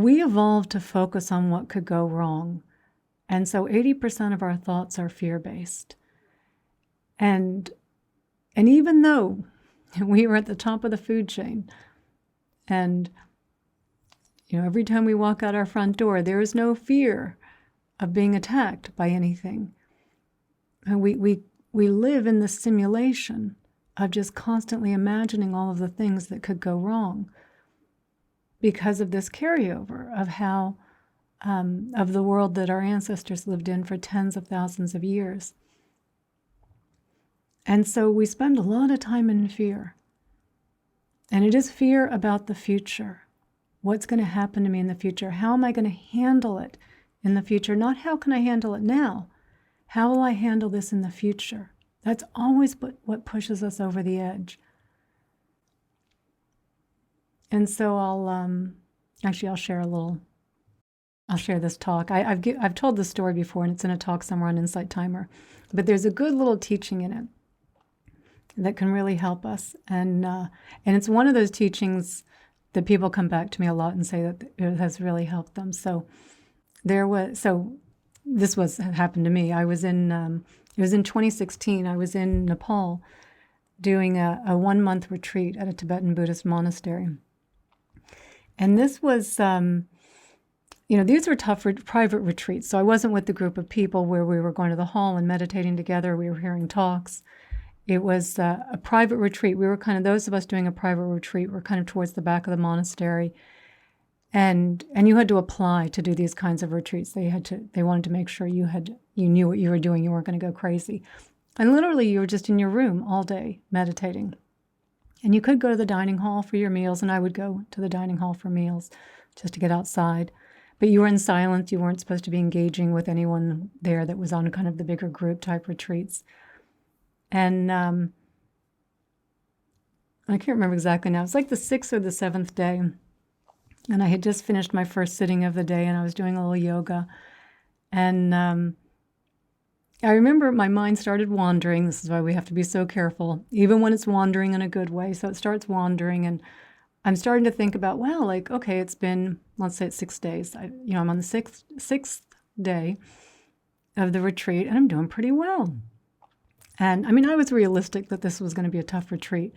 We evolved to focus on what could go wrong. And so 80% of our thoughts are fear-based. And even though we were at the top of the food chain, and every time we walk out our front door, there is no fear of being attacked by anything. And we live in this simulation of just constantly imagining all of the things that could go wrong because of this carryover of how of the world that our ancestors lived in for tens of thousands of years. And so we spend a lot of time in fear. And it is fear about the future. What's going to happen to me in the future? How am I going to handle it in the future? Not how can I handle it now? How will I handle this in the future? That's always what pushes us over the edge. And so I'll share this talk. I've told this story before, and it's in a talk somewhere on Insight Timer. But there's a good little teaching in it that can really help us. And it's one of those teachings that people come back to me a lot and say that it has really helped them. So this happened to me. It was in 2016. I was in Nepal doing a 1-month retreat at a Tibetan Buddhist monastery. And this was, these were tough private retreats. So I wasn't with the group of people where we were going to the hall and meditating together. We were hearing talks. It was a private retreat. We were kind of, those of us doing a private retreat were kind of towards the back of the monastery. And you had to apply to do these kinds of retreats. They wanted to make sure you knew what you were doing. You weren't going to go crazy. And literally you were just in your room all day meditating. And you could go to the dining hall for your meals, and I would go to the dining hall for meals just to get outside. But you were in silence. You weren't supposed to be engaging with anyone there that was on kind of the bigger group type retreats. And I can't remember exactly now. It's like the 6th or the 7th day. And I had just finished my first sitting of the day, and I was doing a little yoga. And I remember my mind started wandering. This is why we have to be so careful, even when it's wandering in a good way. So it starts wandering, and I'm starting to think about, okay, it's been, let's say it's 6 days. I'm on the sixth day of the retreat, and I'm doing pretty well. And I was realistic that this was going to be a tough retreat.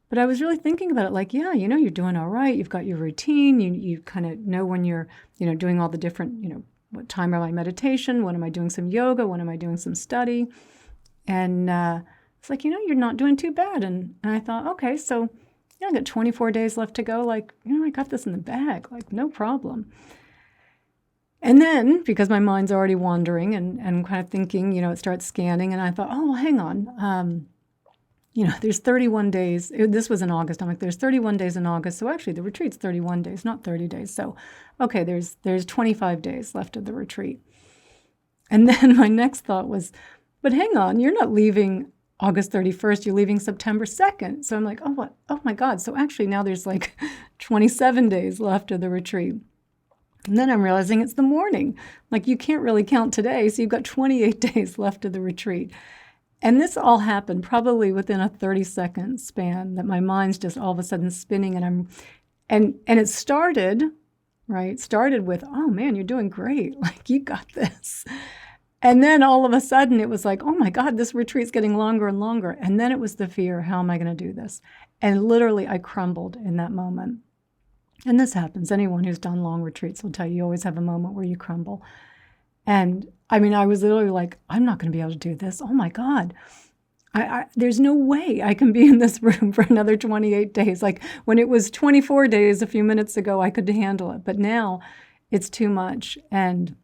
But I was really thinking about it you're doing all right. You've got your routine. You kind of know when you're, doing all the different, what time am I meditation? When am I doing some yoga? When am I doing some study? And it's you're not doing too bad. And I thought, okay, so I got 24 days left to go. I got this in the bag, no problem. And then, because my mind's already wandering and kind of thinking, it starts scanning. And I thought, oh, well, hang on. There's 31 days. This was in August. I'm like, there's 31 days in August. So actually the retreat's 31 days, not 30 days. So, okay, there's 25 days left of the retreat. And then my next thought was, but hang on, you're not leaving August 31st, you're leaving September 2nd. So I'm like, oh, what? Oh my God. So actually now there's 27 days left of the retreat. And then I'm realizing it's the morning. You can't really count today. So you've got 28 days left of the retreat. And this all happened probably within a 30-second span, that my mind's just all of a sudden spinning, and it started with, oh man, you're doing great. You got this. And then all of a sudden it was oh my God, this retreat's getting longer and longer. And then it was the fear, how am I going to do this? And literally I crumbled in that moment. And this happens. Anyone who's done long retreats will tell you always have a moment where you crumble. And I was literally I'm not going to be able to do this. Oh my God. There's no way I can be in this room for another 28 days. When it was 24 days a few minutes ago, I could handle it. But now it's too much. And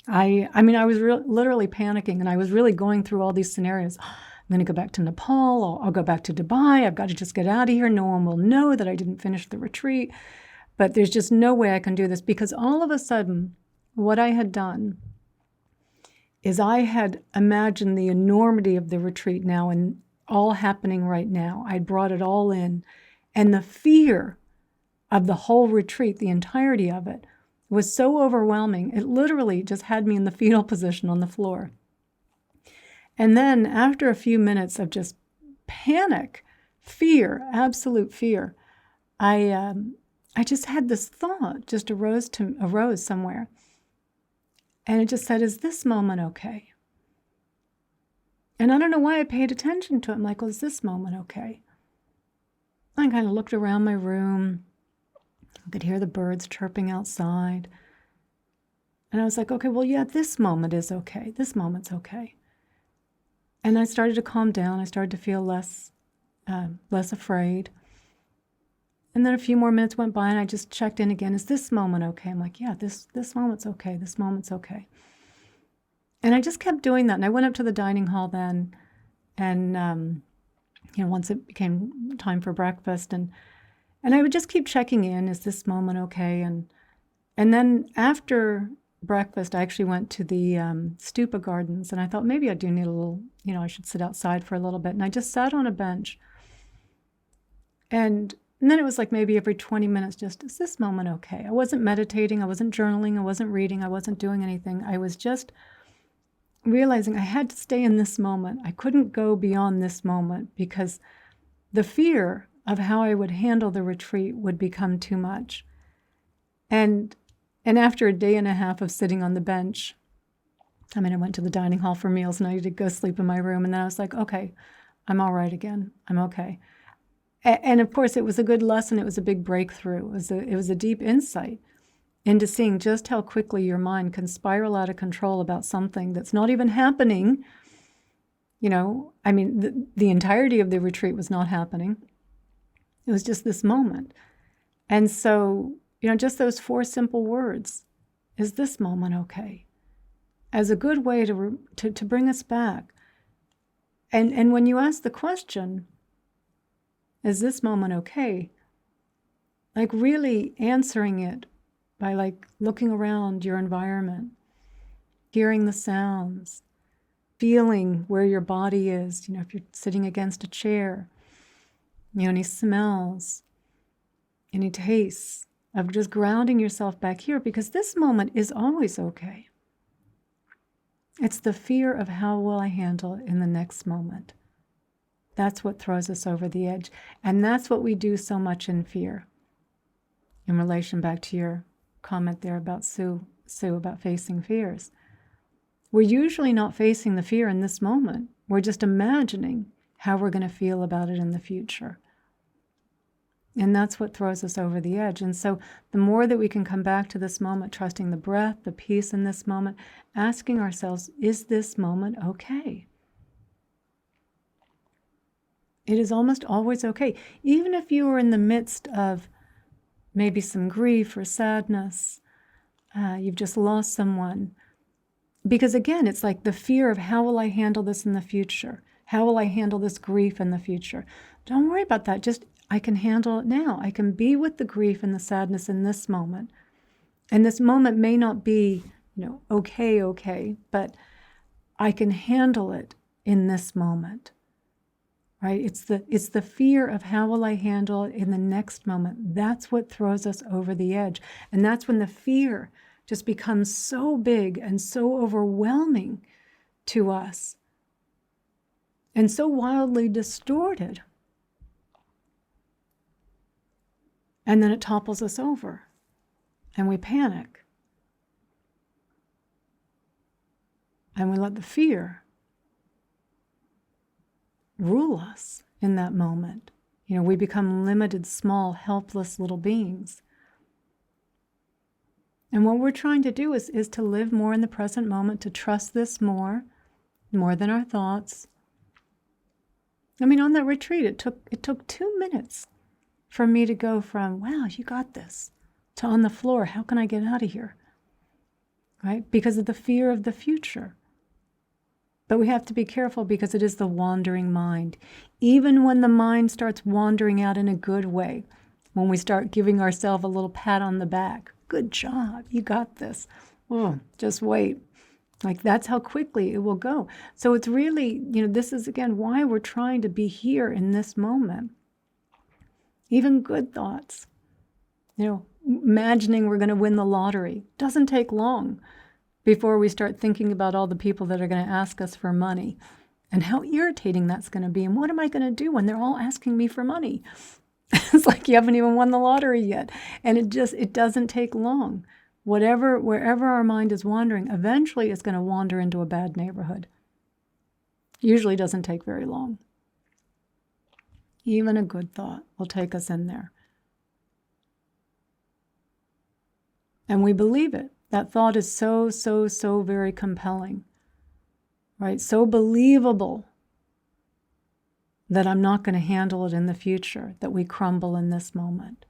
I was literally panicking, and I was really going through all these scenarios. I'm going to go back to Nepal. I'll go back to Dubai. I've got to just get out of here. No one will know that I didn't finish the retreat. But there's just no way I can do this, because all of a sudden, what I had done is I had imagined the enormity of the retreat now and all happening right now. I'd brought it all in. And the fear of the whole retreat, the entirety of it, was so overwhelming. It literally just had me in the fetal position on the floor. And then after a few minutes of just panic, fear, absolute fear, I I just had this thought just arose somewhere. And it just said, is this moment okay? And I don't know why I paid attention to it. I'm like, well, is this moment okay? I kind of looked around my room. I could hear the birds chirping outside. And I was like, okay, well, yeah, this moment is okay. This moment's okay. And I started to calm down. I started to feel less afraid. And then a few more minutes went by and I just checked in again. Is this moment okay? I'm like, yeah, this moment's okay. This moment's okay. And I just kept doing that. And I went up to the dining hall then. And, once it became time for breakfast, and I would just keep checking in. Is this moment okay? And then after breakfast, I actually went to the stupa gardens. And I thought maybe I do need a little, I should sit outside for a little bit. And I just sat on a bench. And then it was like maybe every 20 minutes, just, is this moment okay? I wasn't meditating. I wasn't journaling. I wasn't reading. I wasn't doing anything. I was just realizing I had to stay in this moment. I couldn't go beyond this moment because the fear of how I would handle the retreat would become too much. And after a day and a half of sitting on the bench, I went to the dining hall for meals and I did go sleep in my room. And then I was like, okay, I'm all right again. I'm okay. And of course, it was a good lesson. It was a big breakthrough. It was a deep insight into seeing just how quickly your mind can spiral out of control about something that's not even happening. The entirety of the retreat was not happening. It was just this moment. And so, just those 4 simple words, is this moment okay? As a good way to bring us back. And when you ask the question, is this moment okay? Like really answering it by like looking around your environment, hearing the sounds, feeling where your body is, if you're sitting against a chair, any smells, any tastes, of just grounding yourself back here, because this moment is always okay. It's the fear of how will I handle it in the next moment. That's what throws us over the edge. And that's what we do so much in fear. In relation back to your comment there about Sue, about facing fears. We're usually not facing the fear in this moment. We're just imagining how we're going to feel about it in the future. And that's what throws us over the edge. And so the more that we can come back to this moment, trusting the breath, the peace in this moment, asking ourselves, is this moment okay? It is almost always okay. Even if you are in the midst of maybe some grief or sadness, you've just lost someone. Because again, it's like the fear of how will I handle this in the future? How will I handle this grief in the future? Don't worry about that. Just, I can handle it now. I can be with the grief and the sadness in this moment. And this moment may not be, okay, but I can handle it in this moment. Right? It's the fear of how will I handle it in the next moment. That's what throws us over the edge. And that's when the fear just becomes so big and so overwhelming to us and so wildly distorted. And then it topples us over and we panic. And we let the fear rule us in that moment. We become limited, small, helpless little beings. And what we're trying to do is to live more in the present moment, to trust this more than our thoughts. On that retreat, it took 2 minutes for me to go from, wow, you got this, to on the floor, how can I get out of here? Right? Because of the fear of the future. But we have to be careful because it is the wandering mind. Even when the mind starts wandering out in a good way, when we start giving ourselves a little pat on the back, good job, you got this. Oh, just wait. Like that's how quickly it will go. So it's really, this is again why we're trying to be here in this moment. Even good thoughts, imagining we're going to win the lottery doesn't take long before we start thinking about all the people that are going to ask us for money and how irritating that's going to be. And what am I going to do when they're all asking me for money? It's like you haven't even won the lottery yet. And it doesn't take long. Wherever our mind is wandering, eventually it's going to wander into a bad neighborhood. Usually doesn't take very long. Even a good thought will take us in there. And we believe it. That thought is so, so, so very compelling, right? So believable that I'm not going to handle it in the future, that we crumble in this moment.